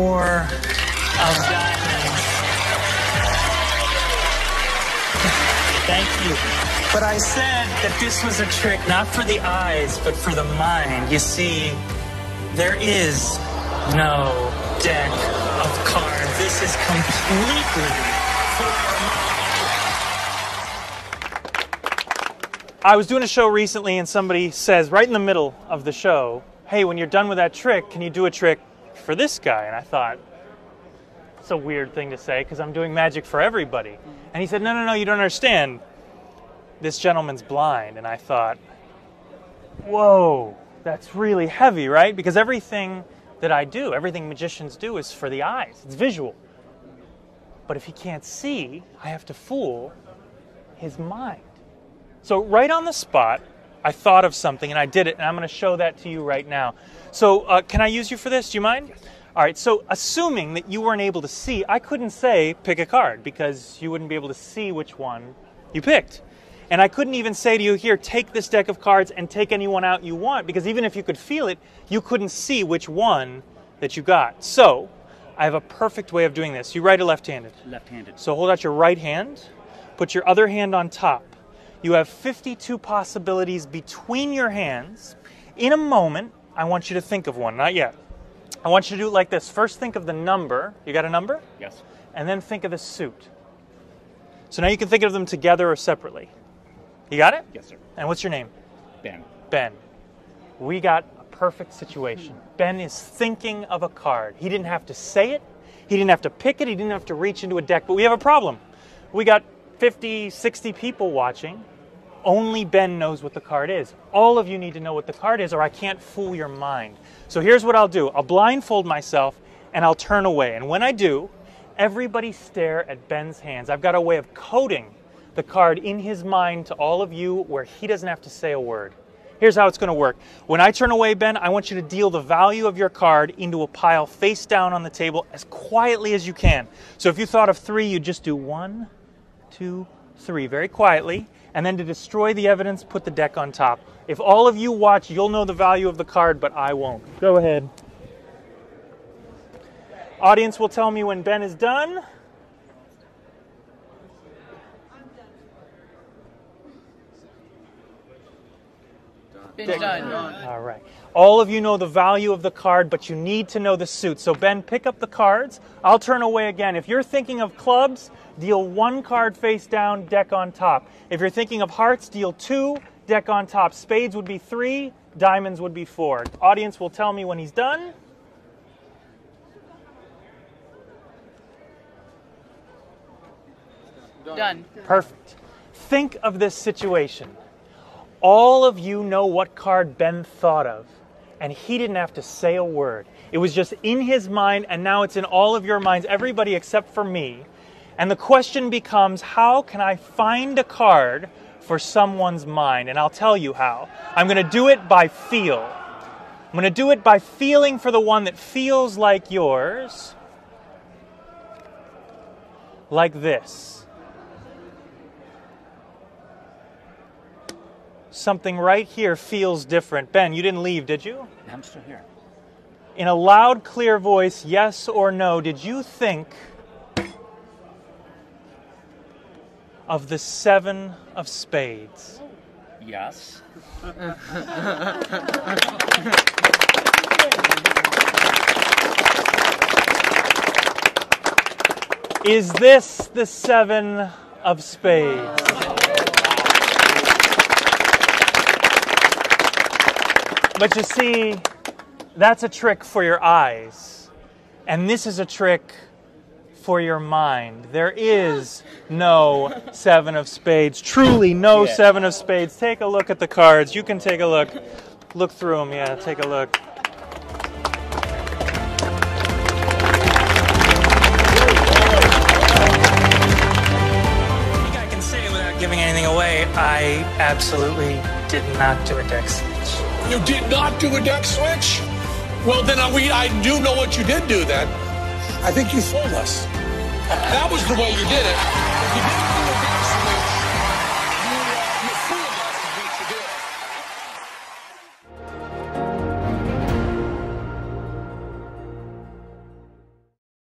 4 of diamonds. Thank you. But I said that this was a trick not for the eyes, but for the mind. You see, there is no deck of cards. This is completely for your mind. I was doing a show recently and somebody says right in the middle of the show, hey, when you're done with that trick, can you do a trick for this guy? And I thought, it's a weird thing to say because I'm doing magic for everybody. And he said, no, you don't understand. This gentleman's blind. And I thought, whoa, that's really heavy, right? Because everything that I do, everything magicians do is for the eyes. It's visual. But if he can't see, I have to fool his mind. So right on the spot, I thought of something and I did it, and I'm going to show that to you right now. So can I use you for this? Do you mind? Yes. All right, so assuming that you weren't able to see, I couldn't say pick a card because you wouldn't be able to see which one you picked. And I couldn't even say to you, here, take this deck of cards and take anyone out you want, because even if you could feel it, you couldn't see which one that you got. So I have a perfect way of doing this. You right or left-handed? Left-handed. So hold out your right hand, put your other hand on top. You have 52 possibilities between your hands. In a moment, I want you to think of one. Not yet. I want you to do it like this. First, think of the number. You got a number? Yes. And then think of the suit. So now you can think of them together or separately. You got it? Yes, sir. And what's your name? Ben. Ben. We got a perfect situation. Ben is thinking of a card. He didn't have to say it. He didn't have to pick it. He didn't have to reach into a deck. But we have a problem. We got 50, 60 people watching. Only Ben knows what the card is. All of you need to know what the card is, or I can't fool your mind. So here's what I'll do. I'll blindfold myself, and I'll turn away. And when I do, everybody stare at Ben's hands. I've got a way of coding the card in his mind to all of you where he doesn't have to say a word. Here's how it's going to work. When I turn away, Ben, I want you to deal the value of your card into a pile face down on the table as quietly as you can. So if you thought of 3, you just do 1, 2, 3, very quietly. And then to destroy the evidence, put the deck on top. If all of you watch, you'll know the value of the card, but I won't. Go ahead. Audience will tell me when Ben is done. Ben's done. All right. All of you know the value of the card, but you need to know the suit. So Ben, pick up the cards. I'll turn away again. If you're thinking of clubs, deal 1 card face down, deck on top. If you're thinking of hearts, deal 2, deck on top. Spades would be 3, diamonds would be 4. Audience will tell me when he's done. Done. Perfect. Think of this situation. All of you know what card Ben thought of, and he didn't have to say a word. It was just in his mind, and now it's in all of your minds, everybody except for me. And the question becomes, how can I find a card for someone's mind? And I'll tell you how. I'm going to do it by feel. I'm going to do it by feeling for the one that feels like yours, like this. Something right here feels different. Ben, you didn't leave, did you? I'm still here. In a loud, clear voice, yes or no, did you think of the 7 of spades? Yes. Is this the 7 of spades? But you see, that's a trick for your eyes. And this is a trick for your mind. There is no 7 of spades. Truly no 7 of spades. Take a look at the cards. You can take a look. Look through them. Yeah, take a look. I think I can say without giving anything away, I absolutely did not do a deck switch. You did not do a deck switch? Well, then I do know what you did do then. I think you fooled us. That was the way you did it. You didn't do a deck